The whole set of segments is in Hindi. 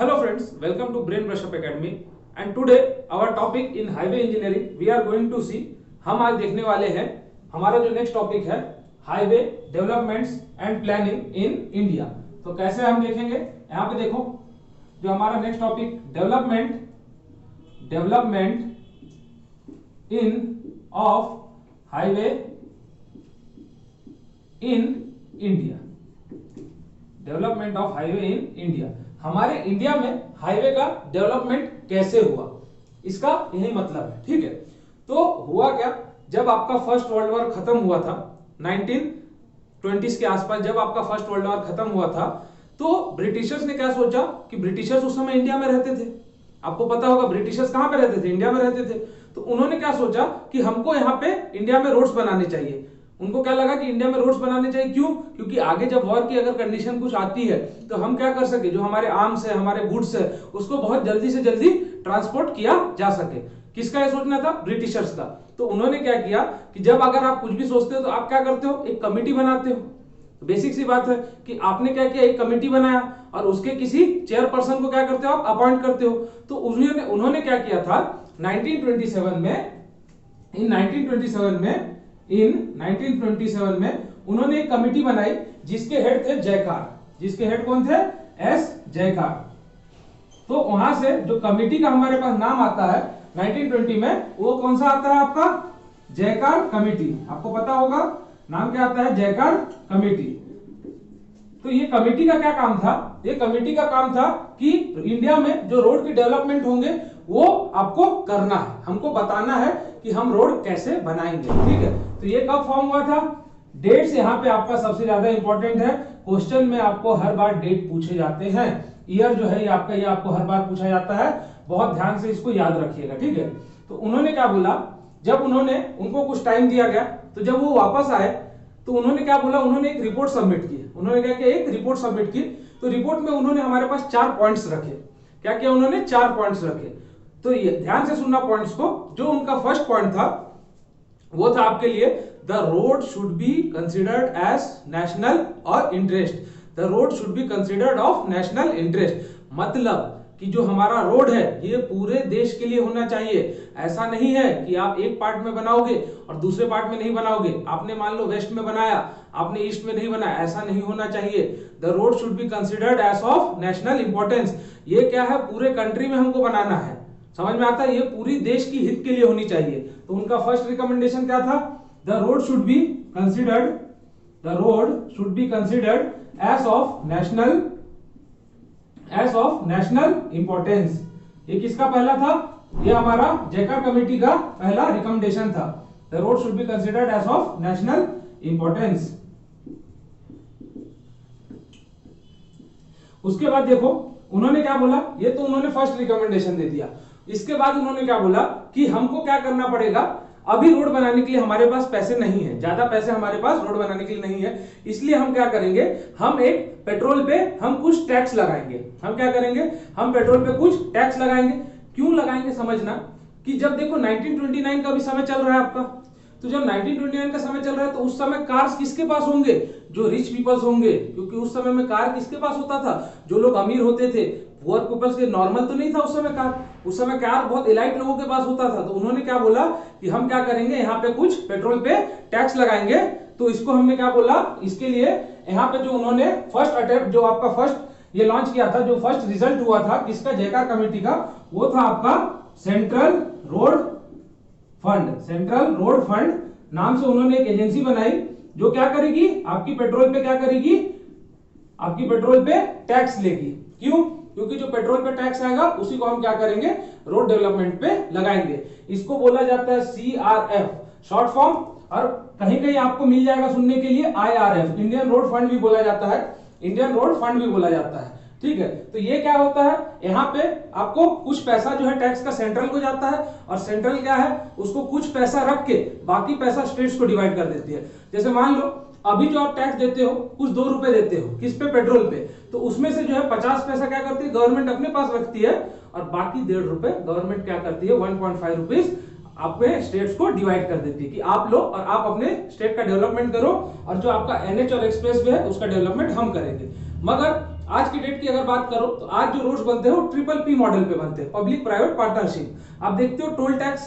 Hello friends, welcome to Brain Brush Up Academy and today our topic in highway engineering we are going to see हम आज देखने वाले हैं हमारा जो नेक्स्ट टॉपिक है highway developments and planning in India. तो कैसे हम देखेंगे, यहाँ पे देखो जो हमारा next topic development in of highway in India, development of highway in India. हमारे इंडिया में हाईवे का डेवलपमेंट कैसे हुआ, इसका यही मतलब है। ठीक है, तो हुआ क्या, जब आपका फर्स्ट वर्ल्ड वॉर खत्म हुआ था 1920s के आसपास, जब आपका फर्स्ट वर्ल्ड वॉर खत्म हुआ था तो ब्रिटिशर्स ने क्या सोचा कि ब्रिटिशर्स उस समय इंडिया में रहते थे। आपको पता होगा ब्रिटिशर्स कहां पे रहते थे, इंडिया में रहते थे। तो उन्होंने क्या सोचा कि हमको यहाँ पे इंडिया में रोड्स बनाने चाहिए। उनको क्या लगा कि इंडिया में रोड्स बनाने चाहिए, क्यों? क्योंकि आगे जब वॉर की अगर कंडीशन कुछ आती है तो हम क्या कर सके, जो हमारे आर्म्स है, हमारे गुड्स है, उसको बहुत जल्दी से जल्दी ट्रांसपोर्ट किया जा सके। किसका ये सोचना था? ब्रिटिशर्स का। तो उन्होंने क्या किया कि जब अगर आप कुछ भी सोचते हो तो आप क्या करते हो, एक कमेटी बनाते हो। बेसिक सी बात है कि आपने क्या किया, एक कमेटी बनाया और उसके किसी चेयरपर्सन को क्या करते हो, आप अपॉइंट करते हो। तो उन्होंने क्या किया था 1927 में उन्होंने एक कमेटी बनाई जिसके हेड थे जयकार। जिसके हेड कौन थे? एस जयकार। तो वहां से जो कमेटी का हमारे पास नाम आता है 1920 में, वो कौन सा आता है आपका? जयकार कमेटी। आपको पता होगा नाम क्या आता है? जयकार कमेटी। तो ये कमेटी का क्या काम था? ये कमेटी का काम था कि इंडिया में जो रोड की डेवलपमेंट होंगे वो आपको करना है, हमको बताना है कि हम रोड कैसे बनाएंगे। ठीक है, तो ये कब फॉर्म हुआ था? डेट्स यहाँ पे आपका सबसे ज्यादा इंपॉर्टेंट है। क्वेश्चन में आपको हर बार डेट पूछे जाते हैं। ईयर जो है ये आपको हर बार पूछा जाता है, बहुत ध्यान से इसको याद रखिएगा। ठीक है, तो उन्होंने क्या बोला, जब उनको कुछ टाइम दिया गया तो जब वो वापस आए तो उन्होंने क्या बोला, उन्होंने एक रिपोर्ट सबमिट की। उन्होंने क्या किया, एक रिपोर्ट सबमिट की। तो रिपोर्ट में उन्होंने हमारे पास 4 पॉइंट्स रखे। क्या किया उन्होंने? 4 पॉइंट्स रखे। तो ये ध्यान से सुनना पॉइंट्स को। जो उनका फर्स्ट पॉइंट था वो था आपके लिए, the road should be considered as national और interest. The road should be considered of national interest. मतलब कि जो हमारा रोड है ये पूरे देश के लिए होना चाहिए। ऐसा नहीं है कि आप एक पार्ट में बनाओगे और दूसरे पार्ट में नहीं बनाओगे। आपने मान लो वेस्ट में बनाया, आपने ईस्ट में नहीं बनाया, ऐसा नहीं होना चाहिए। The road should be considered as of national importance. ये क्या है, पूरे कंट्री में हमको बनाना है। समझ में आता है? ये पूरी देश की हित के लिए होनी चाहिए। तो उनका फर्स्ट रिकमेंडेशन क्या था? The road should be considered as of national importance. ये किसका पहला था? ये हमारा जयकार कमेटी का पहला रिकमेंडेशन था। The road should be considered as of national importance. उसके बाद देखो उन्होंने क्या बोला, ये तो उन्होंने फर्स्ट रिकमेंडेशन दे दिया। इसके बाद उन्होंने क्या बोला कि हमको क्या करना पड़ेगा, अभी रोड बनाने के लिए हमारे पास पैसे नहीं है, ज्यादा पैसे हमारे पास रोड बनाने के लिए नहीं है। इसलिए हम क्या करेंगे, हम एक पेट्रोल पे हम कुछ टैक्स लगाएंगे। हम क्या करेंगे, हम पेट्रोल पे कुछ टैक्स लगाएंगे। क्यों लगाएंगे समझना, कि जब देखो 1929 का भी समय चल रहा है आपका, तो जब 1929 का समय चल रहा है तो उस समय कार्स किसके पास होंगे? जो रिच पीपल्स होंगे। क्योंकि उस समय में कार किसके पास होता था? जो लोग अमीर होते थे। पुअर पीपल्स के नॉर्मल तो नहीं था उस समय कार। उस समय कार बहुत इलाइट लोगों के पास होता था। तो उन्होंने क्या बोला कि हम क्या करेंगे, यहाँ पे कुछ पेट्रोल पे टैक्स लगाएंगे। तो इसको हमने क्या बोला, इसके लिए यहाँ पे जो उन्होंने फर्स्ट अटेम्प्ट, जो आपका फर्स्ट ये लॉन्च किया था, जो फर्स्ट रिजल्ट हुआ था किसका? जयकार कमेटी का, वो था आपका सेंट्रल रोड फंड नाम से उन्होंने एक एजेंसी बनाई जो क्या करेगी, आपकी पेट्रोल पे क्या करेगी, आपकी पेट्रोल पे टैक्स लेगी। क्यों? क्योंकि जो पेट्रोल पे टैक्स आएगा उसी को हम क्या करेंगे, रोड डेवलपमेंट पे लगाएंगे। इसको बोला जाता है CRF शॉर्ट फॉर्म, और कहीं कहीं आपको मिल जाएगा सुनने के लिए IRF, इंडियन रोड फंड भी बोला जाता है। इंडियन रोड फंड भी बोला जाता है। ठीक है, तो ये क्या होता है, यहाँ पे आपको कुछ पैसा जो है टैक्स का सेंट्रल को जाता है, और सेंट्रल क्या है, उसको कुछ पैसा रख के बाकी पैसा स्टेट्स को डिवाइड कर देती है। जैसे मान लो अभी जो आप टैक्स देते हो कुछ 2 रुपए देते हो, किस पे? पेट्रोल पे। तो उसमें से जो है 50 पैसा क्या करती है, गवर्नमेंट अपने पास रखती है, और बाकी 1.5 रुपए गवर्नमेंट क्या करती है, 1.5 रुपीज अपने स्टेट्स को डिवाइड कर देती है कि आप लो और आप अपने स्टेट का डेवलपमेंट करो, और जो आपका NH और एक्सप्रेस वे है उसका डेवलपमेंट हम करेंगे। मगर आज की डेट की अगर बात करो तो आज जो रोड्स बनते हैं वो ट्रिपल पी मॉडल पे बनते हैं, पब्लिक प्राइवेट पार्टनरशिप। आप देखते हो टोल टैक्स,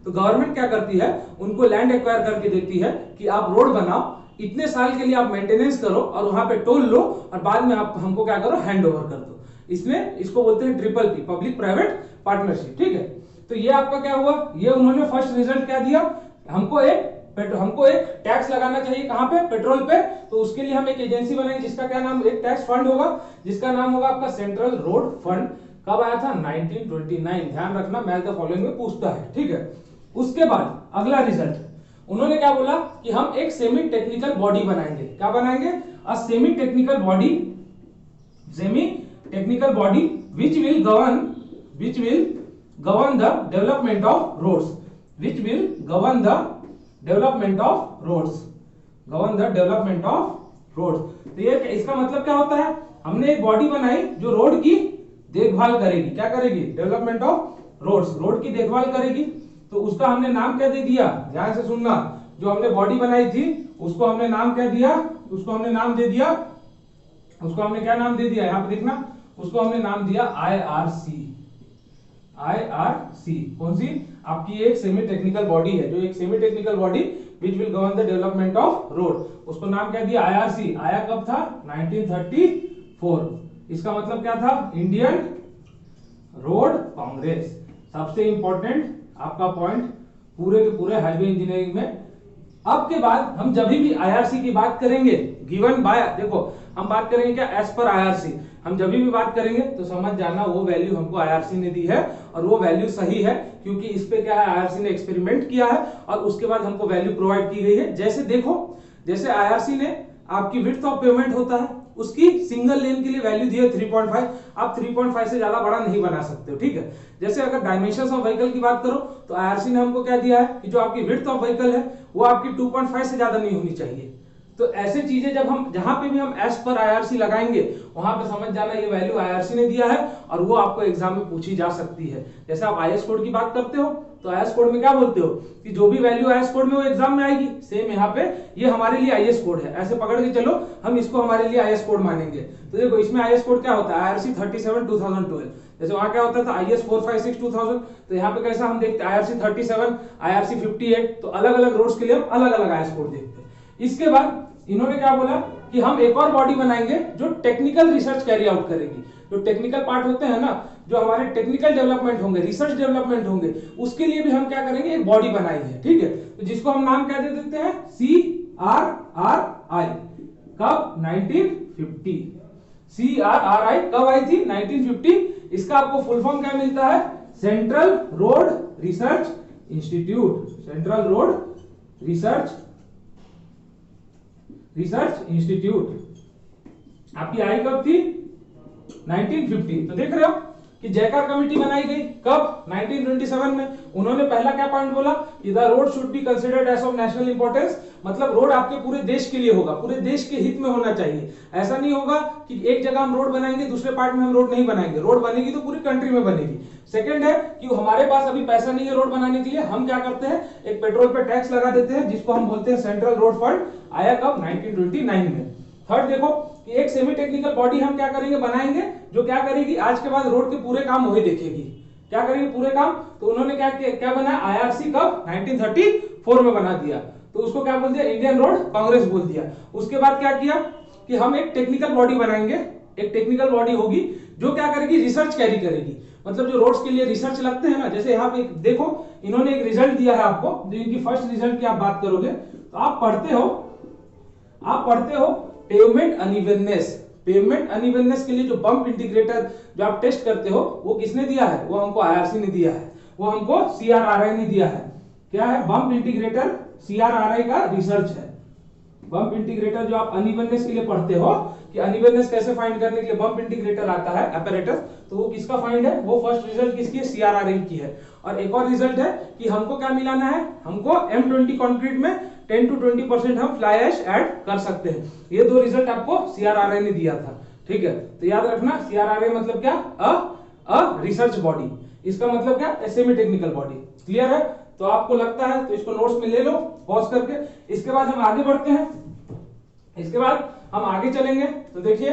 तो गवर्नमेंट क्या करती है, उनको लैंड एक्वायर करके देती है कि आप रोड बनाओ, इतने साल के लिए आप मेंटेनेंस करो और वहां पे टोल लो और बाद में आप हमको क्या करो, हैंड ओवर कर दो। इसमें इसको बोलते हैं triple P, public private partnership. ठीक है, तो ये आपका क्या हुआ, ये उन्होंने फर्स्ट रिजल्ट क्या दिया, हमको एक टैक्स लगाना चाहिए, कहां पे, पेट्रोल पे। तो उसके लिए हम एक एजेंसी बनाएंगे जिसका क्या नाम, एक टैक्स फंड होगा जिसका नाम होगा आपका सेंट्रल रोड फंड। कब आया था, 1929। ध्यान रखना, मैच द फॉलोइंग में पूछता है। ठीक है, उसके बाद अगला रिजल्ट उन्होंने क्या बोला कि हम एक सेमी टेक्निकल बॉडी बनाएंगे। क्या बनाएंगे, a semi technical body which will govern the development of roads, तो ये इसका मतलब क्या होता है, हमने एक बॉडी बनाई जो रोड की देखभाल करेगी। क्या करेगी, डेवलपमेंट ऑफ रोड्स, रोड की देखभाल करेगी। तो उसका हमने नाम क्या दे दिया, ध्यान से सुनना, जो हमने बॉडी बनाई थी उसको हमने नाम क्या दिया, उसको हमने क्या नाम दे दिया, यहां पे देखना, उसको हमने नाम दिया IRC। कौन सी, आपकी एक सेमी टेक्निकल बॉडी है, जो एक semi technical body which will govern the development of road, उसको नाम क्या दिया, IRC। आया कब था, 1934। इसका मतलब क्या था, इंडियन रोड कांग्रेस। सबसे इंपॉर्टेंट आपका पॉइंट पूरे के पूरे हाईवे इंजीनियरिंग में। अब के बाद हम जब भी IRC की बात करेंगे, गिवन बाय, देखो हम बात करेंगे क्या, एज पर IRC। हम जब भी बात करेंगे तो समझ जाना वो वैल्यू हमको IRC ने दी है और वो वैल्यू सही है, क्योंकि इस पे क्या है, IRC ने एक्सपेरिमेंट किया है और उसके बाद हमको वैल्यू प्रोवाइड की गई है। जैसे देखो, जैसे IRC ने आपकी विड्थ ऑफ पेमेंट होता है, उसकी सिंगल लेन के लिए वैल्यू दी है 3.5। आप 3.5 से ज्यादा बड़ा नहीं बना सकते हो। ठीक है, जैसे अगर डायमेंशंस ऑफ व्हीकल की बात करो तो IRC ने हमको क्या दिया है कि जो आपकी विड्थ ऑफ व्हीकल है वो आपकी 2.5 से ज्यादा नहीं होनी चाहिए। तो ऐसे चीजें जब हम जहां पे भी हम एस पर IRC लगाएंगे वहां पे समझ जाना ये वैल्यू IRC ने दिया है और वो आपको एग्जाम में पूछी जा सकती है। जैसे आप IS कोड की बात करते हो तो IS कोड में क्या बोलते हो कि जो भी वैल्यू IS कोड में वो एग्जाम में आएगी, सेम यहाँ पे ये हमारे लिए IS कोड है, ऐसे पकड़ के चलो, हम इसको हमारे लिए IS कोड मानेंगे। तो देखो इसमें IS कोड क्या होता है, IRC 37 2012। जैसे वहां क्या होता था IS 456 2000, तो यहाँ पे कैसा हम देखते हैं IRC 37, IRC 58। तो अलग अलग रोड्स के लिए हम अलग अलग IS कोड देखते हैं। इसके बाद इन्होंने क्या बोला कि हम एक और बॉडी बनाएंगे जो टेक्निकल रिसर्च कैरी आउट करेगी। जो टेक्निकल पार्ट होते हैं ना, जो हमारे टेक्निकल डेवलपमेंट होंगे, रिसर्च डेवलपमेंट होंगे, उसके लिए भी हम क्या करेंगे, एक बॉडी बनाई है। ठीक है, तो जिसको हम नाम क्या दे देते हैं, CRRI। कब, 1950। CRRI कब आई थी, 1950। इसका आपको फुल फॉर्म क्या मिलता है, central road research institute. Central road research institute. आपकी आई कब थी, 1950। तो देख रहे हो कि जयकार कमेटी बनाई गई कब, 1927 में। उन्होंने पहला क्या पॉइंट बोला कि the road should be considered as of national importance, मतलब रोड आपके पूरे देश के लिए होगा, पूरे देश के हित में होना चाहिए। ऐसा नहीं होगा कि एक जगह हम रोड बनाएंगे दूसरे पार्ट में हम रोड नहीं बनाएंगे, रोड बनेगी तो पूरी कंट्री में बनेगी। सेकंड है कि हमारे पास अभी पैसा नहीं है रोड बनाने के लिए, हम क्या करते हैं, एक पेट्रोल पे टैक्स लगा देते हैं जिसको हम बोलते हैं सेंट्रल रोड फंड। आया कब, 1929 में। थर्ड देखो कि एक सेमी टेक्निकल बॉडी हम क्या करेंगे, बनाएंगे, जो क्या करेगी, आज के बाद रोड के पूरे काम वही देखेगी। क्या करेगी, पूरे काम। तो उन्होंने क्या बनाया, IRC कब, 1934 में बना दिया। तो उसको क्या बोल दिया, इंडियन रोड कांग्रेस बोल दिया। उसके बाद क्या किया कि हम एक टेक्निकल बॉडी बनाएंगे, एक टेक्निकल बॉडी होगी जो क्या करेगी, रिसर्च कैरी करेगी। मतलब जो रोड्स के लिए रिसर्च लगते हैं ना, जैसे यहाँ पे देखो इन्होंने एक रिजल्ट दिया है आपको, जो इनकी फर्स्ट रिजल्ट की आप बात करोगे तो आप पढ़ते हो पेवमेंट अनइवननेस। पेवमेंट अनइवननेस के लिए जो बम्प इंटीग्रेटर जो आप टेस्ट करते हो वो किसने दिया है, वो हमको IRC ने दिया है, वो हमको CRRI ने दिया है। क्या है, बम्प इंटीग्रेटर CRRI का रिसर्च है। बम्प इंटीग्रेटर जो आप अनइवननेस के लिए पढ़ते हो कि अनइवननेस कैसे फाइंड करने के लिए बम्प इंटीग्रेटर आता है apparatus, तो वो किसका फाइंड है, वो फर्स्ट रिजल्ट किसकी है, CRRI की है। और एक और रिजल्ट है कि हमको क्या मिलाना है, हमको M20 कंक्रीट में 10 to 20% हम फ्लाई ऐश ऐड कर सकते हैं। ये दो रिजल्ट आपको CRRI ने दिया था। ठीक है, तो याद रखना CRRI मतलब क्या, अ रिसर्च बॉडी। इसका मतलब क्या, सेमी टेक्निकल बॉडी। क्लियर है, तो आपको लगता है तो इसको नोट्स में ले लो पॉज करके। इसके बाद हम आगे बढ़ते हैं, इसके बाद हम आगे चलेंगे। तो देखिए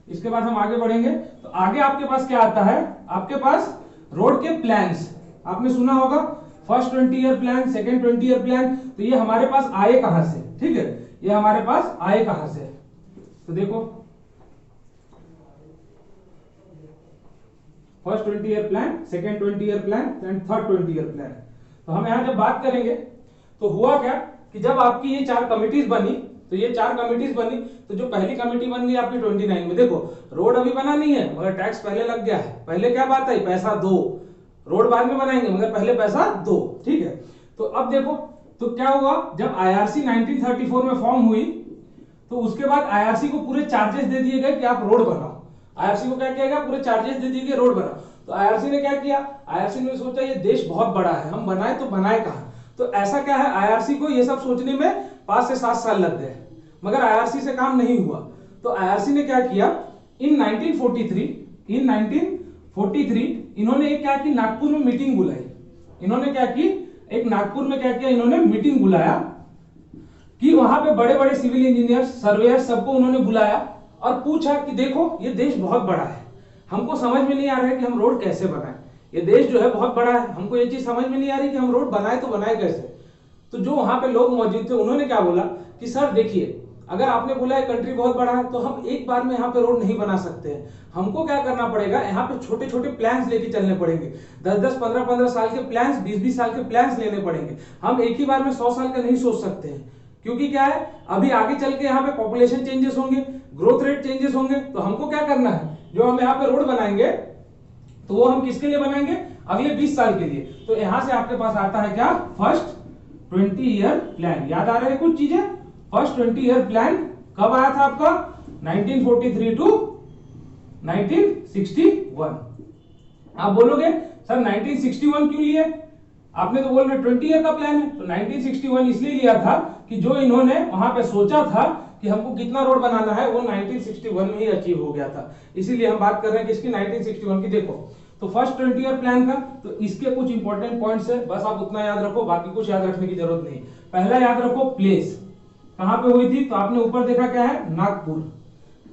इसके बाद हम आगे बढ़ेंगे तो आगे आपके पास क्या आता है, आपके पास रोड के प्लान्स। आपने सुना होगा first 20 year plan, second 20 year plan, तो ये हमारे पास आए कहां से, ठीक है, ये हमारे पास आए कहां से। तो देखो first 20 year plan, second 20 year plan and third 20 year plan. तो हम यहां जब बात करेंगे तो हुआ क्या कि जब आपकी ये 4 कमिटीज बनी, तो ये 4 कमिटीज बनी, तो जो पहली कमेटी बन गई आपकी 29 में, देखो रोड अभी बना नहीं है मगर टैक्स पहले लग गया है। पहले क्या बात आई, पैसा दो, रोड बाद में बनाएंगे मगर पहले पैसा दो, ठीक है। तो अब देखो तो क्या हुआ, जब आईआरसी 1934 में फॉर्म हुई तो उसके बाद आईआरसी को पूरे चार्जेस दे दिए गए कि आप रोड बनाओ। आईआरसी को क्या किया गया, पूरे चार्जेस दे दिए गए रोड बनाओ। तो आईआरसी ने क्या किया, आईआरसी ने सोचा ये देश बहुत बड़ा है, हम बनाए तो बनाए कहां। तो ऐसा क्या है, आईआरसी को ये सब सोचने में 5 से 7 साल लग गए मगर आईआरसी से काम नहीं हुआ। तो आईआरसी ने क्या किया, इन 1943 इन्होंने एक क्या की, नागपुर में मीटिंग बुलाई। इन्होंने क्या की, एक नागपुर में क्या किया, इन्होंने मीटिंग बुलाया कि वहां पे बड़े बड़े सिविल इंजीनियर, सर्वेयर सबको उन्होंने बुलाया और पूछा कि देखो ये देश बहुत बड़ा है, हमको समझ में नहीं आ रहा है कि हम रोड कैसे बनाएं। ये देश जो है बहुत बड़ा है, हमको ये चीज समझ में नहीं आ रही कि हम रोड बनाए तो बनाए कैसे। तो जो वहां पे लोग मौजूद थे उन्होंने क्या बोला कि सर देखिए, अगर आपने बोला है कंट्री बहुत बड़ा है तो हम एक बार में यहाँ पे रोड नहीं बना सकते हैं, हमको क्या करना पड़ेगा, यहाँ पे छोटे छोटे प्लान्स लेके चलने पड़ेंगे। 10-10, 15-15 साल के प्लान्स, 20-20 साल के प्लान्स लेने पड़ेंगे। हम एक ही बार में 100 साल का नहीं सोच सकते हैं, क्योंकि क्या है अभी आगे चल के यहाँ पे पॉपुलेशन चेंजेस होंगे, ग्रोथ रेट चेंजेस होंगे। तो हमको क्या करना है, जो हम यहाँ पे रोड बनाएंगे तो वो हम किसके लिए बनाएंगे, अगले 20 साल के लिए। तो यहां से आपके पास आता है क्या, फर्स्ट 20 ईयर प्लान। याद आ रहे हैं कुछ चीजें, फर्स्ट 20 ईयर प्लान कब आया था आपका, 1943 टू 1961। आप बोलोगे सर 1961 क्यों लिए, आपने तो बोल रहे 20 ईयर का प्लान है। तो 1961 इसलिए लिया था कि जो इन्होंने वहां पे सोचा था कि हमको कितना रोड बनाना है वो 1961 में ही अचीव हो गया था। इसीलिए हम बात कर रहे हैं किसकी, 1961 की। देखो तो फर्स्ट 20 ईयर प्लान का, तो इसके कुछ इंपॉर्टेंट पॉइंट्स है, बस आप उतना याद रखो, बाकी कुछ याद रखने की जरूरत नहीं। पहला याद रखो प्लेस, कहां पे हुई थी, तो आपने ऊपर देखा क्या है, नागपुर।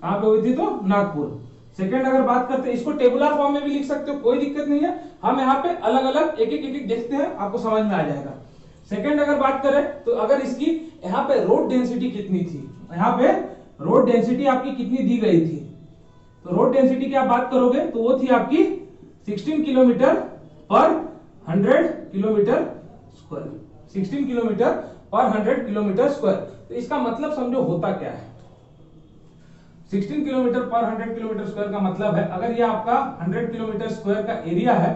कहां पे हुई थी, तो नागपुर। सेकंड अगर बात करते हैं, इसको टेबुलर फॉर्म में भी लिख सकते हो, कोई दिक्कत नहीं है, हम यहाँ पे अलग अलग एक एक देखते हैं, आपको समझ में आ जाएगा। सेकंड अगर बात करें तो अगर इसकी यहाँ पे रोड डेंसिटी कितनी थी, यहाँ पे रोड डेंसिटी आपकी कितनी दी गई थी, तो रोड डेंसिटी की आप बात करोगे तो वो थी आपकी 16 किलोमीटर पर 100 किलोमीटर स्क्वायर, 16 किलोमीटर पर 100 किलोमीटर स्क्वायर। तो इसका मतलब समझो होता क्या है, 16 किलोमीटर पर 100 किलोमीटर स्क्वायर का मतलब है अगर ये आपका 100 किलोमीटर स्क्वायर का एरिया है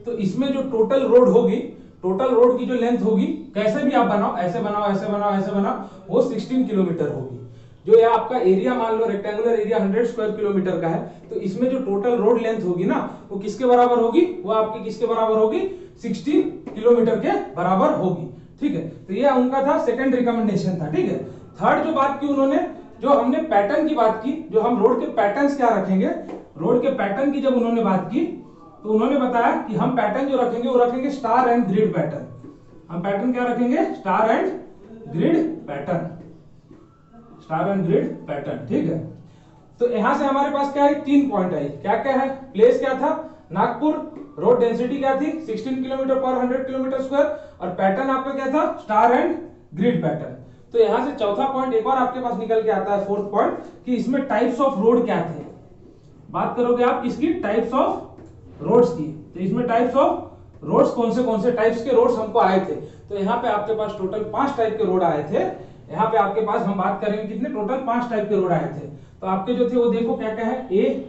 तो इसमें जो टोटल रोड होगी, टोटल रोड की जो लेंथ होगी, कैसे भी आप बनाओ, ऐसे बनाओ, ऐसे बनाओ, ऐसे बनाओ, वो 16 किलोमीटर होगी। जो ये आपका एरिया मान लो रेक्टेंगुलर एरिया 100 स्क्वायर किलोमीटर का है, तो इसमें जो टोटल रोड लेंथ होगी ना वो किसके बराबर होगी, वो आपकी किसके बराबर होगी, 16 किलोमीटर के बराबर होगी। ठीक है, तो ये उनका था सेकंड रिकमेंडेशन था। ठीक है, थर्ड जो बात की उन्होंने, जो हमने पैटर्न की बात की, जो हम रोड के पैटर्न्स क्या रखेंगे, रोड के पैटर्न की जब उन्होंने बात की तो उन्होंने बताया कि हम पैटर्न जो रखेंगे वो रखेंगे स्टार एंड ग्रिड पैटर्न। हम पैटर्न क्या रखेंगे, star and grid pattern, star and grid pattern. ठीक है, तो यहां से हमारे पास क्या है, 3 पॉइंट आई। क्या क्या है, प्लेस क्या था, नागपुर, रोड डेंसिटी क्या थी 16 किलोमीटर पर 100 किलोमीटर स्क्वायर, और पैटर्न आपका क्या था, स्टार एंड ग्रिड पैटर्न। तो यहां से चौथा पॉइंट एक और आपके पास निकल के आता है, फोर्थ पॉइंट, कि इसमें टाइप्स ऑफ रोड क्या थे। बात करोगे आप किसकी, टाइप्स ऑफ रोड्स की, तो इसमें टाइप्स ऑफ रोड्स कौन से टाइप्स के रोड्स हमको आए थे। तो यहाँ पे आपके पास टोटल 5 टाइप के रोड आए थे। यहाँ पे आपके पास हम बात करेंगे कितने, टोटल 5 टाइप के रोड आए थे। तो आपके जो थे वो देखो क्या क्या है, ए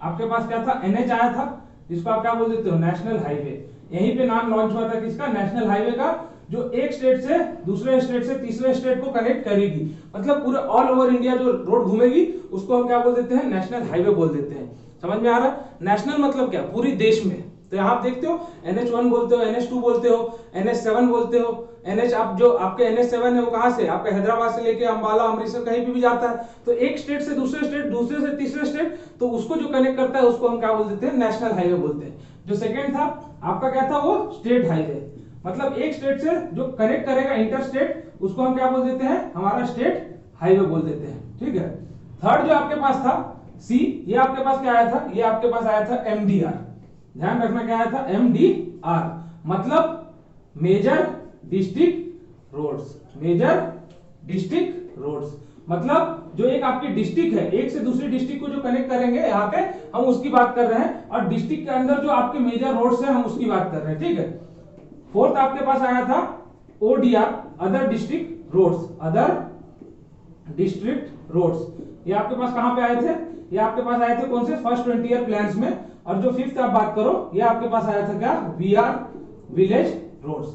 आपके पास क्या था, एनएच आया था, जिसको आप क्या बोल देते हो, नेशनल हाईवे। यहीं पे नाम लॉन्च हुआ था किसका, नेशनल हाईवे का, जो एक स्टेट से दूसरे स्टेट से तीसरे स्टेट को कनेक्ट करेगी, मतलब पूरे ऑल ओवर इंडिया जो रोड घूमेगी उसको हम क्या बोल देते हैं, नेशनल हाईवे बोल देते हैं। समझ में आ रहा है, नेशनल मतलब क्या, पूरी देश में। तो यहाँ आप देखते हो NH1 बोलते हो, NH2 बोलते हो, NH7 बोलते हो। NH आप जो आपके NH7 है वो कहां से, आपके हैदराबाद से लेके अंबाला, अमृतसर कहीं पे भी जाता है। तो एक स्टेट से दूसरे स्टेट, दूसरे से तीसरे स्टेट, तो उसको जो कनेक्ट करता है उसको हम क्या बोल देते हैं, नेशनल हाईवे बोलते हैं। जो सेकंड था आपका क्या था, वो स्टेट हाईवे, मतलब एक स्टेट से जो कनेक्ट करेगा इंटर स्टेट, उसको हम क्या बोल देते हैं, हमारा स्टेट हाईवे बोल देते हैं। ठीक है, थर्ड जो आपके पास था सी, ये आपके पास क्या आया था, ये आपके पास आया था एमडीआर। ध्यान रखना क्या आया था, एमडीआर, मतलब major district roads. Major district roads मतलब जो एक आपकी डिस्ट्रिक्ट है, एक से दूसरी डिस्ट्रिक्ट को जो कनेक्ट करेंगे, यहाँ पे हम उसकी बात कर रहे हैं, और डिस्ट्रिक्ट के अंदर जो आपके मेजर रोड्स हैं हम उसकी बात कर रहे हैं, ठीक है। फोर्थ आपके पास आया था ODR, other district roads. Other district roads ये आपके पास कहां पे आए थे, ये आपके पास आए थे कौन से, फर्स्ट 20 ईयर प्लान्स में। और जो फिफ्थ आप बात करो, ये आपके पास आया था क्या, वीआर विलेज रोड्स।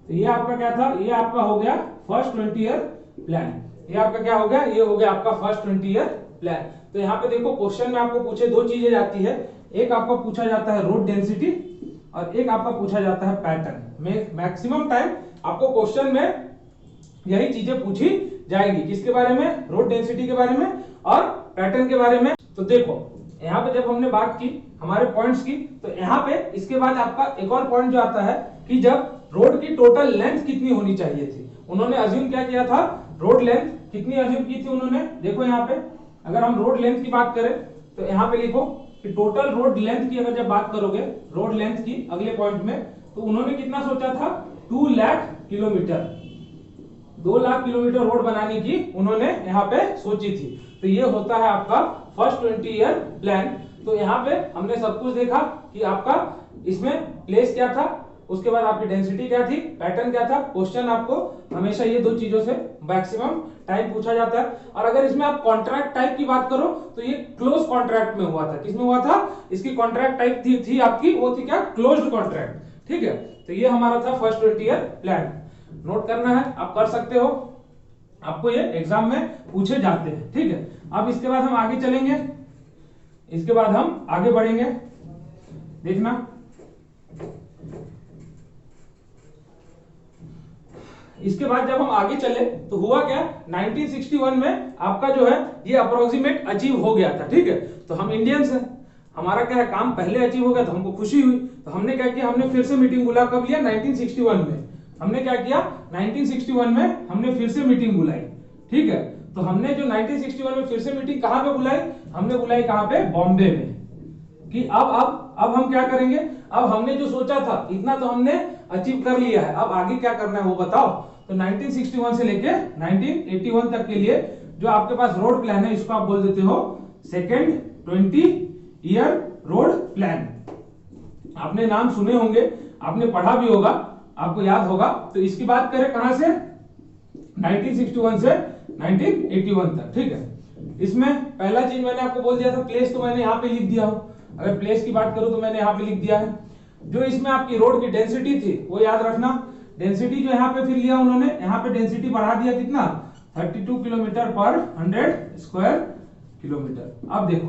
तो ये आपका क्या था, ये आपका हो गया फर्स्ट 20 ईयर प्लान। ये आपका क्या हो गया, ये हो गया आपका फर्स्ट 20 ईयर प्लान। तो यहाँ पे देखो क्वेश्चन में आपको पूछे दो चीजें जाती है, एक आपका पूछा जाता है रोड डेंसिटी और एक आपका पूछा जाता है पैटर्न। मैक्सिमम टाइम आपको क्वेश्चन में यही चीजें पूछी जाएगी, किसके बारे में, रोड डेंसिटी के बारे में और पैटर्न के बारे में। तो देखो यहाँ पे जब हमने बात की हमारे पॉइंट्स की, तो यहाँ पे इसके बाद आपका एक और पॉइंट जो आता है कि जब रोड की टोटल लेंथ कितनी होनी चाहिए थी, उन्होंने अज्यूम क्या किया था, रोड लेंथ कितनी अज्यूम की थी उन्होंने। देखो यहाँ पे अगर हम रोड लेंथ की बात करें तो यहाँ पे लिखो कि टोटल रोड लेंथ की अगर जब बात करोगे, रोड लेंथ की अगले पॉइंट में, तो उन्होंने कितना सोचा था, 2 lakh kilometre, 2 lakh kilometre road बनाने की उन्होंने यहाँ पे सोची थी। तो ये होता है आपका फर्स्ट 20 ईयर प्लान। तो यहाँ पे हमने सब कुछ देखा कि आपका इसमें प्लेस क्या था, उसके बाद आपकी डेंसिटी क्या थी, पैटर्न क्या था। क्वेश्चन आपको हमेशा ये दो चीजों से मैक्सिमम टाइम पूछा जाता है। और अगर इसमें आप कॉन्ट्रैक्ट टाइप की बात करो तो ये क्लोज कॉन्ट्रैक्ट में हुआ था। किसमें हुआ था, इसकी कॉन्ट्रैक्ट टाइप थी आपकी, वो थी क्या, क्लोज्ड कॉन्ट्रैक्ट, ठीक है। तो ये हमारा था फर्स्ट 20 ईयर प्लान। नोट करना है, आप कर सकते हो, आपको ये एग्जाम में पूछे जाते हैं, ठीक है। अब इसके बाद हम आगे चलेंगे, इसके बाद हम आगे बढ़ेंगे, देखना। इसके बाद जब हम आगे चले तो हुआ क्या, 1961 में आपका जो है ये अप्रोक्सीमेट अचीव हो गया था, ठीक है। तो हम इंडियंस हैं, हमारा क्या है, काम पहले अचीव हो गया तो हमको खुशी हुई। तो हमने क्या किया, हमने फिर से मीटिंग बुला, कब लिया, 1961 में। हमने क्या किया, 1961 में हमने फिर से मीटिंग बुलाई, ठीक है। तो हमने जो 1961 में फिर से मीटिंग कहां पे बुलाई, हमने बुलाई कहां पे, बॉम्बे में, कि अब हम क्या करेंगे। अब हमने जो सोचा था इतना तो हमने अचीव कर लिया है, अब आगे क्या करना है वो बताओ। तो 1961 से लेके 1981 तक के लिए जो आपके पास रोड प्लान है, इसको आप बोल देते हो सेकेंड 20 ईयर रोड प्लान। आपने नाम सुने होंगे, आपने पढ़ा भी होगा, आपको याद होगा। तो इसकी बात करें कहां से, 1961 से 1981 तक, ठीक है। इसमें पहला चीज मैंने आपको बोल दिया था, प्लेस तो मैंने यहाँ पे लिख दिया हूं। अगर प्लेस की बात करूं तो मैंने यहाँ पे लिख दिया है। जो इसमें आपकी रोड की डेंसिटी थी वो याद रखना, डेंसिटी जो यहाँ पे फिर लिया उन्होंने, यहाँ पे डेंसिटी बढ़ा दिया कितना, 32 किलोमीटर पर 100 स्क्वायर किलोमीटर। अब देखो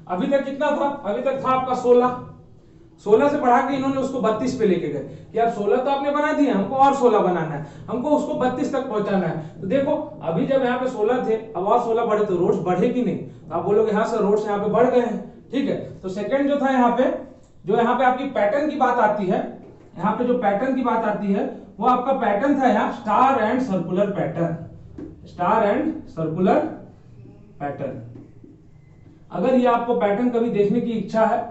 अभी तक कितना था, अभी तक था आपका 16 से बढ़ा के इन्होंने उसको 32 पे लेके गए कि अब 16 तो आपने बना दिए, हमको और 16 बनाना है, हमको उसको 32 तक पहुंचाना है। तो देखो अभी जब यहाँ पे 16 थे, अब और 16 बढ़े तो रोड्स बढ़े कि नहीं, तो आप बोलोगे हाँ सर रोड्स यहाँ पे बढ़ गए हैं, ठीक है। तो सेकंड जो था यहाँ पे, जो यहाँ पे आपकी पैटर्न की बात आती है, यहाँ पे जो पैटर्न की बात आती है वो आपका पैटर्न था यहाँ star and circular pattern. Star and circular pattern, अगर ये आपको पैटर्न कभी देखने की इच्छा है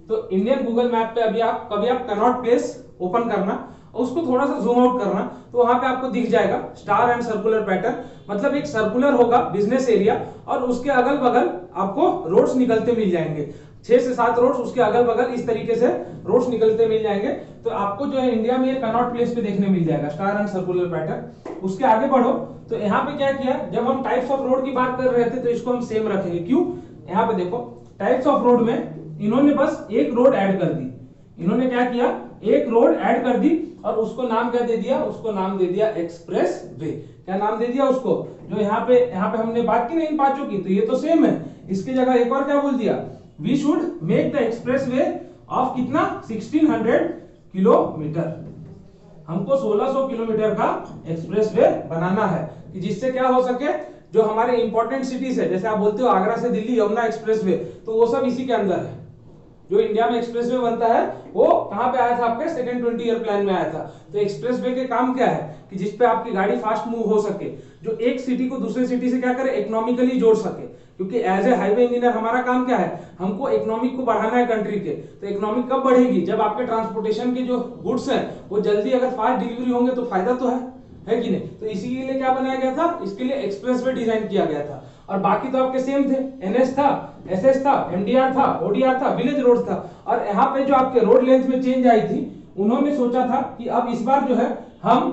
तो इंडियन गूगल मैप पे अभी आप कभी आप कैनॉट प्लेस ओपन करना और उसको थोड़ा सा जूम आउट करना, तो वहां पे आपको दिख जाएगा स्टार एंड सर्कुलर पैटर्न। मतलब एक सर्कुलर होगा बिजनेस एरिया और उसके अगल बगल आपको रोड्स निकलते मिल जाएंगे, 6 से 7 रोड्स उसके अगल बगल इस तरीके से रोड्स निकलते मिल जाएंगे। तो आपको जो है इंडिया में ये कैनॉट प्लेस पे देखने मिल जाएगा स्टार एंड सर्कुलर पैटर्न। उसके आगे बढ़ो तो यहाँ पे क्या किया, जब हम टाइप्स ऑफ रोड की बात कर रहे थे तो इसको हम सेम रखेंगे। क्यों, यहाँ पे देखो टाइप्स ऑफ रोड में इन्होंने बस एक रोड ऐड कर दी। इन्होंने क्या किया, एक रोड ऐड कर दी और उसको नाम क्या दे दिया, उसको नाम दे दिया एक्सप्रेस वे। क्या नाम दे दिया उसको, जो यहाँ पे हमने बात की ना इन पांचों की, तो ये तो सेम है। इसकी जगह एक और क्या बोल दिया, we should make the expressway of कितना, 1600 किलोमीटर। हमको 1600 किलोमीटर का एक्सप्रेस वे बनाना है कि जिससे क्या हो सके, जो हमारे इंपॉर्टेंट सिटीज है, जैसे आप बोलते हो आगरा से दिल्ली यमुना एक्सप्रेस वे, तो वो सब इसी के अंदर है। जो इंडिया में एक्सप्रेसवे बनता है वो कहां पे आया था, आपके सेकंड 20 ईयर प्लान में आया था। तो एक्सप्रेसवे के काम क्या है कि जिसपे आपकी गाड़ी फास्ट मूव हो सके, जो एक सिटी को दूसरे सिटी से क्या करे, इकोनॉमिकली जोड़ सके। क्योंकि एज ए हाईवे इंजीनियर हमारा काम क्या है, हमको इकोनॉमिक को बढ़ाना है कंट्री के। तो इकोनॉमिक कब बढ़ेगी, जब आपके ट्रांसपोर्टेशन के जो गुड्स हैं वो जल्दी अगर फास्ट डिलीवरी होंगे तो फायदा तो है कि नहीं। तो इसी के लिए क्या बनाया गया था, इसके लिए एक्सप्रेसवे डिजाइन किया गया था। और बाकी तो आपके सेम थे, एनएस था, एसएस था, एमडीआर था, ओडीआर था, विलेज रोड था। और यहाँ पे जो आपके रोड लेंथ में चेंज आई थी, उन्होंने सोचा था कि अब इस बार जो है हम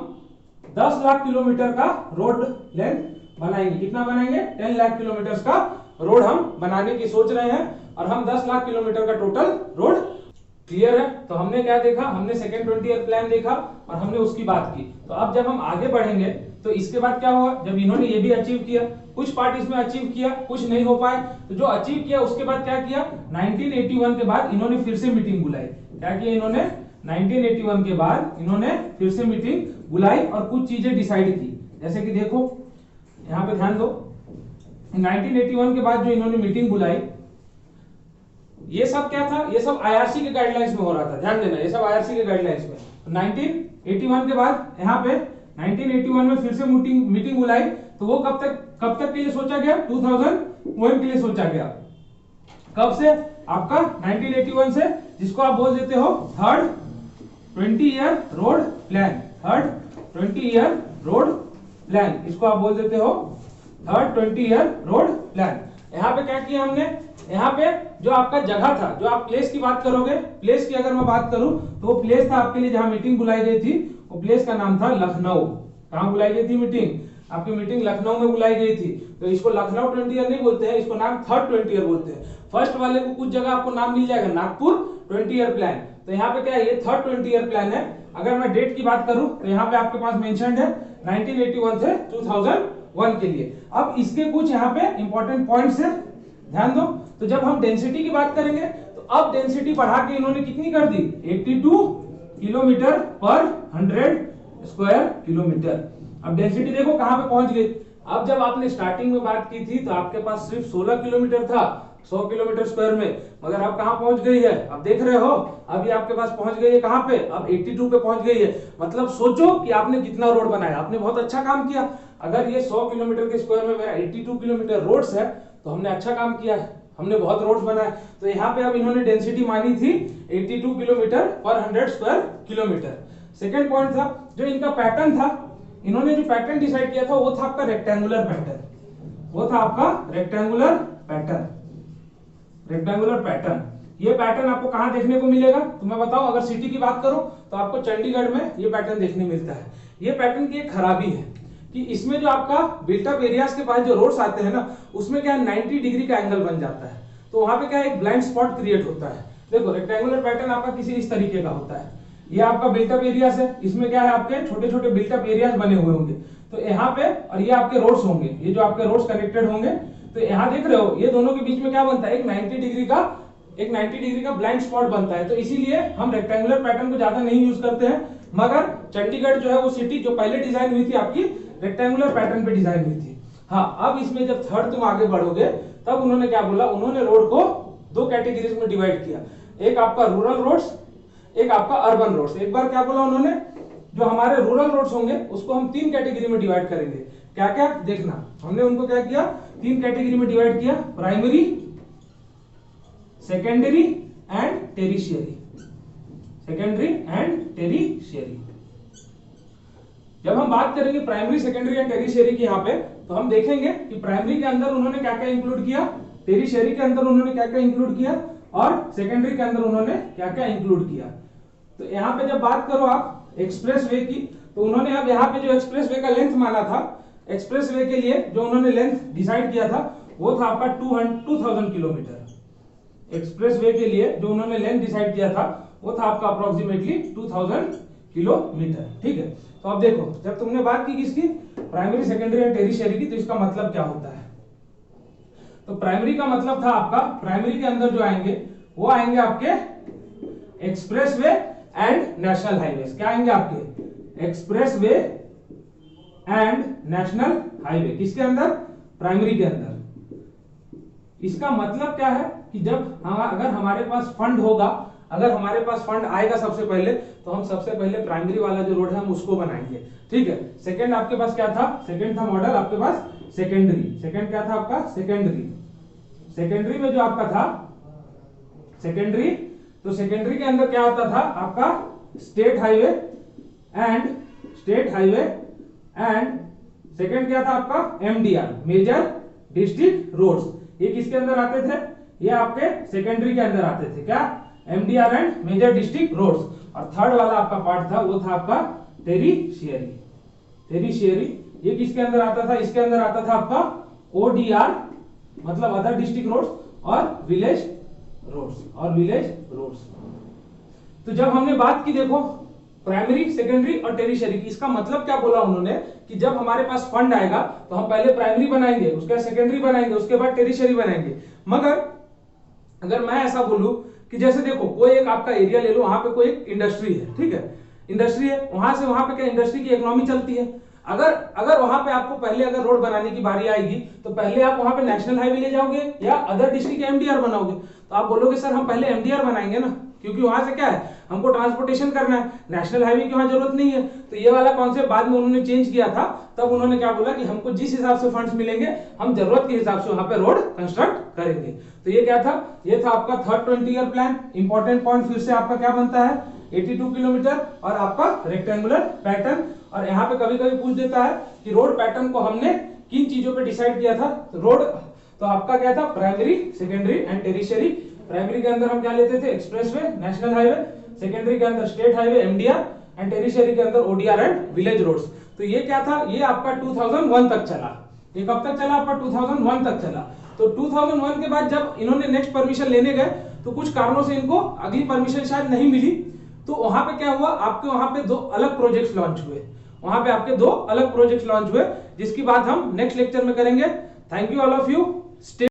10 लाख किलोमीटर का रोड लेंथ बनाएंगे। कितना बनाएंगे, 10 लाख किलोमीटर का रोड हम बनाने की सोच रहे हैं और हम 10 लाख किलोमीटर का टोटल रोड क्लियर है। तो हमने क्या देखा, हमने सेकेंड 20 ईयर प्लान देखा और हमने उसकी बात की। तो अब जब हम आगे बढ़ेंगे तो इसके बाद क्या हुआ, जब इन्होंने ये भी अचीव किया, कुछ पार्ट इसमें अचीव किया, कुछ नहीं हो पाए, तो जो अचीव किया उसके बाद क्या किया, 1981 के बाद इन्होंने फिर से मीटिंग बुलाई। क्या किया इन्होंने, 1981 के बाद इन्होंने फिर से मीटिंग बुलाई और कुछ चीजें डिसाइड की। जैसे कि देखो यहां पे ध्यान दो, 1981 के बाद जो इन्होंने मीटिंग बुलाई, ये सब क्या था, ये सब आईआरसी के गाइडलाइंस में हो रहा था। ध्यान देना, ये सब आईआरसी के गाइडलाइंस में। 1981 के बाद यहाँ पे 1981 में फिर से मीटिंग बुलाई। तो वो कब तक के लिए सोचा गया, 2001 के लिए सोचा गया। कब से, आपका 1981 से, जिसको आप बोल देते हो third 20 year road plan. Third 20 year road plan, इसको आप बोल देते हो थर्ड 20 ईयर रोड प्लान। यहाँ पे क्या किया हमने, यहाँ पे जो आपका जगह था, जो आप प्लेस की बात करोगे, प्लेस की अगर मैं बात करूं तो वो प्लेस था आपके लिए जहां मीटिंग बुलाई गई थी, वो प्लेस का नाम था लखनऊ। कहां बुलाई गई थी मीटिंग, आपकी मीटिंग लखनऊ में बुलाई गई थी। तो इसको लखनऊ 20 ईयर नहीं बोलते हैं, इसको नाम थर्ड 20 ईयर बोलते हैं। फर्स्ट वाले को कुछ जगह आपको नाम मिल जाएगा, नागपुर 20 ईयर प्लान। तो यहाँ पे क्या है, ये थर्ड 20 ईयर प्लान है। अगर मैं डेट की बात करूं तो यहाँ पे आपके पास मेंशन्ड है 1981 से 2001 के लिए। अब इसके कुछ यहाँ पे इंपॉर्टेंट पॉइंट्स है, ध्यान दो। तो जब हम डेंसिटी की बात करेंगे तो अब डेंसिटी बढ़ा के इन्होंने कितनी कर दी, 82 किलोमीटर पर 100 स्क्वायर किलोमीटर। अब डेंसिटी देखो कहां पे पहुंच गई। अब जब आपने स्टार्टिंग में बात की थी तो आपके पास सिर्फ 16 किलोमीटर था 100 किलोमीटर स्क्वायर में, मगर अब कहां पहुंच गई है, अब देख रहे हो अभी आपके पास पहुंच गई है कहां पे, अब 82 पे पहुंच गई है। मतलब सोचो कि आपने कितना रोड बनाया, आपने बहुत अच्छा काम किया। अगर ये 100 किलोमीटर के स्क्वायर में मेरा 82 किलोमीटर रोड्स है तो हमने अच्छा काम किया है, हमने बहुत रोड्स बनाए। तो यहाँ पे अब इन्होंने डेंसिटी मानी थी 82 किलोमीटर पर 100 स्क्वायर किलोमीटर। सेकेंड पॉइंट था जो इनका पैटर्न था, इन्होंने जो पैटर्न डिसाइड किया था वो था आपका रेक्टेंगुलर पैटर्न। वो था आपका रेक्टेंगुलर पैटर्न। रेक्टेंगुलर पैटर्न, ये पैटर्न आपको कहां देखने को मिलेगा, तो मैं बताऊं, अगर सिटी की बात करो तो आपको चंडीगढ़ में ये पैटर्न देखने मिलता है। ये पैटर्न की एक खराबी है कि इसमें जो आपका बिल्टअप एरियाज के पास जो रोड्स आते हैं ना, उसमें क्या 90 डिग्री का एंगल बन जाता है। तो वहां पे क्या एक ब्लाइंड स्पॉट क्रिएट होता है। देखो रेक्टेंगुलर पैटर्न आपका किसी इस तरीके का होता है। ये आपका बिल्टअप एरियाज है, इसमें क्या है आपके छोटे छोटे बिल्टअप एरियाज बने हुए होंगे। तो यहाँ पे और ये आपके रोड्स होंगे, ये जो आपके रोड्स कनेक्टेड होंगे। तो यहाँ देख रहे हो ये दोनों के बीच में क्या बनता है, एक 90 डिग्री का ब्लाइंड स्पॉट बनता है। तो इसीलिए हम रेक्टेंगुलर पैटर्न को ज्यादा नहीं यूज करते हैं। मगर चंडीगढ़ जो है वो सिटी जो पहले डिजाइन हुई थी आपकी रेक्टेंगुलर पैटर्न पे डिजाइन हुई थी। हाँ, अब इसमें जब थर्ड तुम आगे बढ़ोगे तब उन्होंने क्या बोला, उन्होंने रोड को दो कैटेगरीज में डिवाइड किया। एक आपका रूरल रोड्स, एक आपका अर्बन रोड्स। एक बार क्या बोला उन्होंने, जो हमारे रूरल रोड्स होंगे उसको हम 3 कैटेगरी में डिवाइड करेंगे। क्या क्या देखना, हमने उनको क्या किया, 3 कैटेगरी में डिवाइड किया, primary, secondary and tertiary. Secondary and tertiary. जब हम बात करेंगे प्राइमरी, सेकेंडरी एंड टेरिशियरी की यहाँ पे, तो हम देखेंगे कि प्राइमरी के अंदर उन्होंने क्या क्या इंक्लूड किया, टेरिशियरी के अंदर उन्होंने क्या क्या इंक्लूड किया और सेकेंडरी के अंदर उन्होंने क्या क्या इंक्लूड किया। तो यहाँ पे जब बात करो आप एक्सप्रेसवे की, तो उन्होंने अब यहाँ पे जो एक्सप्रेसवे का लेंथ माना था, एक्सप्रेसवे के लिए जो उन्होंने लेंथ डिसाइड किया था वो था आपका 2000 किलोमीटर। एक्सप्रेसवे के लिए जो उन्होंने लेंथ डिसाइड किया था वो था आपका अप्रोक्सीमेटली 2000 किलोमीटर। ठीक है, तो अब देखो जब तुमने बात की किसकी, प्राइमरी, सेकेंडरी एंड टेरिशियरी की, तो इसका मतलब क्या होता है। तो प्राइमरी का मतलब था आपका, प्राइमरी के अंदर जो आएंगे वो आएंगे आपके एक्सप्रेसवे एंड नेशनल हाईवे। क्या आएंगे आपके, एक्सप्रेसवे एंड नेशनल हाईवे। किसके अंदर, प्राइमरी के अंदर। इसका मतलब क्या है कि जब अगर हमारे पास फंड होगा, अगर हमारे पास फंड आएगा सबसे पहले, तो हम सबसे पहले प्राइमरी वाला जो रोड है हम उसको बनाएंगे। ठीक है, सेकंड आपके पास क्या था, सेकंड था मॉडल आपके पास सेकेंडरी। सेकंड क्या था आपका, सेकेंडरी। सेकेंडरी में जो आपका था सेकेंडरी, तो सेकेंडरी के अंदर क्या होता था आपका स्टेट हाईवे एंड सेकेंड क्या था आपका एमडीआर, मेजर डिस्ट्रिक्ट रोड्स। ये किसके अंदर आते थे, ये आपके सेकेंडरी के अंदर आते थे, क्या MDR and major district roads. और थर्ड वाला आपका पार्ट था वो था आपका टेरिशियरी। ये किसके अंदर आता था, इसके अंदर आता था आपका ओडीआर मतलब अदर डिस्ट्रिक्ट रोड्स और विलेज रोड्स। तो जब हमने बात की देखो प्राइमरी, सेकेंडरी और टेरिशियरी की, इसका मतलब क्या बोला उन्होंने कि जब हमारे पास फंड आएगा तो हम पहले प्राइमरी बनाएंगे, उसके बाद सेकेंडरी बनाएंगे, उसके बाद टेरिशियरी बनाएंगे। मगर अगर मैं ऐसा बोलूं कि जैसे देखो कोई एक आपका एरिया ले लो, वहां पे कोई एक इंडस्ट्री है, ठीक है, इंडस्ट्री है, वहां से वहां पे क्या इंडस्ट्री की इकोनॉमी चलती है। अगर वहां पे आपको पहले अगर रोड बनाने की बारी आएगी तो पहले आप वहां पे नेशनल हाईवे ले जाओगे या अदर डिस्ट्रिक्ट एमडीआर बनाओगे। तो आप बोलोगे सर हम पहले एमडीआर बनाएंगे ना, क्योंकि वहां से क्या है हमको ट्रांसपोर्टेशन करना है, नेशनल हाईवे की वहां जरूरत नहीं है। तो ये वाला कॉन्सेप्ट बाद में उन्होंने चेंज किया था। तब उन्होंने क्या बोला कि हमको जिस हिसाब से फंड्स मिलेंगे हम जरूरत के हिसाब से वहां पे रोड कंस्ट्रक्ट करेंगे। तो ये क्या था, ये था आपका third 20 year plan. Important point फिर से आपका क्या बनता है 82 किलोमीटर और आपका रेक्टेंगुलर पैटर्न। और यहाँ पे कभी कभी पूछ देता है कि रोड पैटर्न को हमने किन चीजों पे डिसाइड किया था। रोड तो आपका क्या था प्राइमरी, सेकेंडरी एंड टेरिशियरी। प्राइमरी के अंदर हम क्या लेते थे एक्सप्रेसवे, नेशनल हाईवे, सेकेंडरी के अंदर स्टेट हाईवे एमडीआर एंड टेरिशियरी के अंदर ओडीआर एंड विलेज रोड्स। तो ये क्या था, ये आपका 2001 तक चला। ये कब तक चला आपका 2001 तक चला। तो 2001 के बाद जब इन्होंने नेक्स्ट परमिशन लेने गए तो कुछ कारणों से इनको अगली परमिशन शायद नहीं मिली। तो वहां पे क्या हुआ, आपके वहां पे दो अलग प्रोजेक्ट्स लॉन्च हुए, वहां पे आपके दो अलग प्रोजेक्ट्स लॉन्च हुए, जिसकी बात हम नेक्स्ट लेक्चर में करेंगे। Thank you all of you.